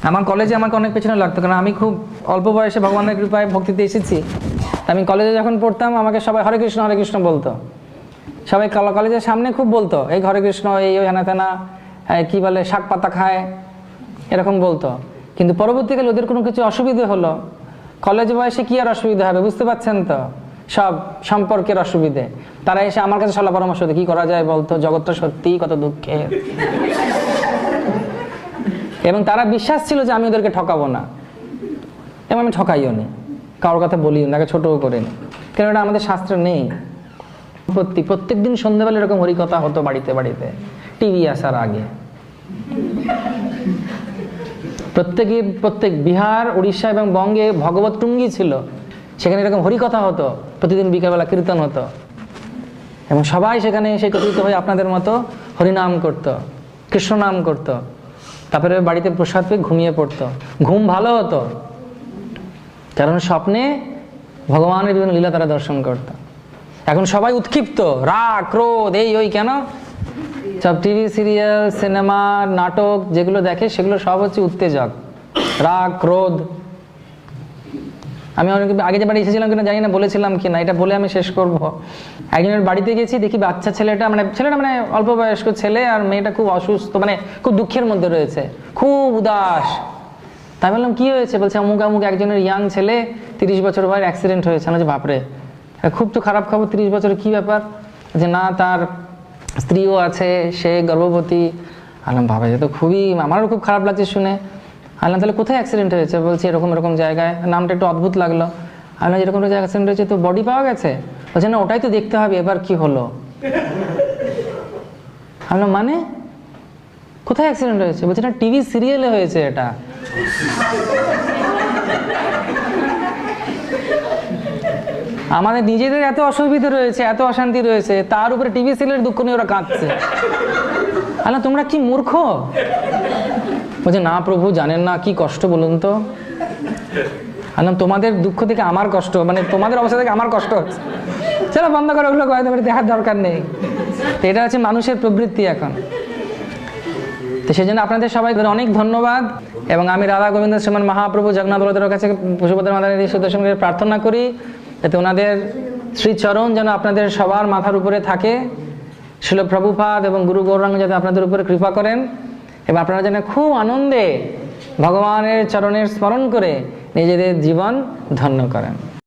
আমার কলেজে আমাকে অনেক পেছনে লাগতো, কারণ আমি খুব অল্প বয়সে ভগবানের কৃপায় ভক্তিতে এসেছি। আমি কলেজে যখন পড়তাম আমাকে সবাই হরে কৃষ্ণ বলতো। সবাই কলেজের সামনে খুব বলতো, এই হরে কৃষ্ণ, এই ওই হেনা তেনা, কী বলে শাক পাতা খায়, এরকম বলতো। কিন্তু পরবর্তীকালে ওদের কোনো কিছু অসুবিধে হলো, কলেজ বয়সে কী আর অসুবিধা হবে, বুঝতে পারছেন তো, সব সম্পর্কের অসুবিধে। তারা এসে আমার কাছে সলা পরামর্শ হতো, কী করা যায় বলতো, জগৎটা সত্যিই কত দুঃখের। এবং তারা বিশ্বাস ছিল যে আমি ওদেরকে ঠকাবো না, এবং আমি ঠকাইও নি, কারোর কথা বলিও না, তাকে ছোটও করিনি, কেন এটা আমাদের শাস্ত্রে নেই। প্রত্যেক দিন সন্ধ্যাবেলা এরকম হরিকথা হতো বাড়িতে বাড়িতে, টিভি আসার আগে। প্রত্যেক বিহার, উড়িষ্যা এবং বঙ্গে ভগবত টুঙ্গি ছিল, সেখানে এরকম হরিকথা হতো, প্রতিদিন বিকালবেলা কীর্তন হতো, এবং সবাই সেখানে এসে একত্রিত হয়ে আপনাদের মতো হরিনাম করত, কৃষ্ণ নাম করত। তারপরে বাড়িতে প্রসাদ পেয়ে ঘুমিয়ে পড়তো, ঘুম ভালো হতো, কারণ স্বপ্নে ভগবানের বিভিন্ন লীলা তারা দর্শন করত। এখন সবাই উৎক্ষিপ্ত, রাগ ক্রোধ এই ওই, কেন সব টিভি সিরিয়াল সিনেমা নাটক যেগুলো দেখে সেগুলো সব হচ্ছে উত্তেজক, রাগ ক্রোধ। আমি অনেক আগে যে বাড়ি এসেছিলাম কিনা জানি না, বলেছিলাম কিনা, এটা বলে আমি শেষ করব। একজনের বাড়িতে গেছি, দেখি বাচ্চা ছেলেটা মানে অল্প বয়স্ক ছেলে, আর মেয়েটা খুব অসুস্থ, মানে খুব দুঃখের মধ্যে রয়েছে, খুব উদাস। তাই বললাম কি হয়েছে? বলছে অমুক অমুক একজনের ইয়াং ছেলে 30 বছর বয়স অ্যাক্সিডেন্ট হয়েছে। আমি যে বাপরে, খুব তো খারাপ খবর, 30 বছরের কী ব্যাপার? যে না, তার স্ত্রীও আছে, সে গর্ভবতী। আলাম বাবা, যে তো খুবই, আমারও খুব খারাপ লাগছে শুনে। আলাম তাহলে কোথায় অ্যাক্সিডেন্ট হয়েছে? বলছে এরকম জায়গায়। নামটা একটু অদ্ভুত লাগলো। আলাম যেরকম জায়গায় অ্যাক্সিডেন্ট হয়েছে, তো বডি পাওয়া গেছে? বলছে না, ওটাই তো দেখতে হবে এবার কি হলো। আলাম মানে কোথায় অ্যাক্সিডেন্ট হয়েছে? বলছে না, টিভি সিরিয়ালে হয়েছে এটা। আমাদের নিজেদের এত অসুবিধা রয়েছে, এত অশান্তি রয়েছে, তার উপরে টিভি সিরিয়ালের দুঃখ নিয়ে ওরা কাঁদছে। আলাম তোমরা কি মূর্খ? বলছে না প্রভু, জানেন না কি কষ্ট বলুন তো। আলাম তোমাদের দুঃখ থেকে আমার কষ্ট, মানে তোমাদের অবস্থা থেকে আমার কষ্ট হচ্ছে। চলো বন্ধ করো, ওগুলো দেখার দরকার নেই। তো এটা হচ্ছে মানুষের প্রবৃত্তি এখন। তো সেই জন্য আপনাদের সবাই অনেক ধন্যবাদ, এবং আমি রাধা গোবিন্দ শ্রীমান মহাপ্রভু জগন্নাথ বলদেবের কাছে পশুপতির মাতার সুদর্শন প্রার্থনা করি, যাতে ওনাদের শ্রীচরণ যেন আপনাদের সবার মাথার উপরে থাকে, শিল প্রভুপাদ এবং গুরু গৌরাঙ্গ যাতে আপনাদের উপরে কৃপা করেন, এবং আপনারা যেন খুব আনন্দে ভগবানের চরণের স্মরণ করে নিজেদের জীবন ধন্য করেন।